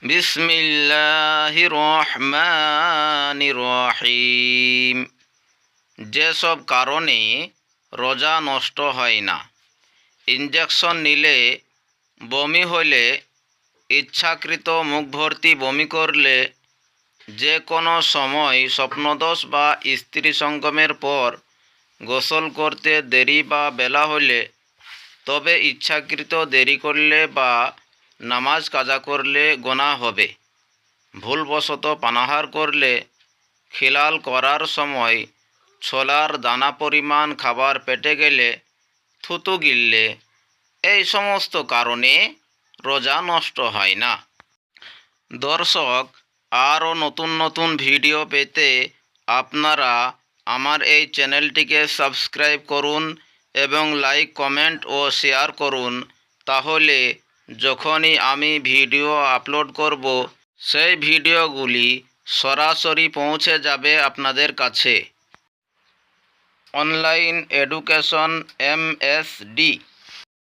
বিসমিল্লাহির রহমানির রহিম। যেসব কারণে রোজা নষ্ট হয় না। ইনজেকশন নিলে, বমি হলে, ইচ্ছাকৃত মুখ ভর্তি বমি করলে, যে কোনো সময় স্বপ্নদোষ বা স্ত্রী সঙ্গমের পর গোসল করতে দেরি বা বেলা হলে, তবে ইচ্ছাকৃত দেরি করলে বা নামাজ কাজা করলে গুনাহ হবে। ভুলবশত পানাহার করলে, খিলাল করার সময় ছোলার দানা পরিমাণ খাবার পেটে গেলে, থুতু গিললে, এই সমস্ত কারণে রোজা নষ্ট হয় না। দর্শক, আরও নতুন নতুন ভিডিও পেতে আপনারা আমার এই চ্যানেলটিকে সাবস্ক্রাইব করুন এবং লাইক, কমেন্ট ও শেয়ার করুন। তাহলে যখনই আমি ভিডিও আপলোড করব, সেই ভিডিওগুলি সরাসরি পৌঁছে যাবে আপনাদের কাছে। Online education MSD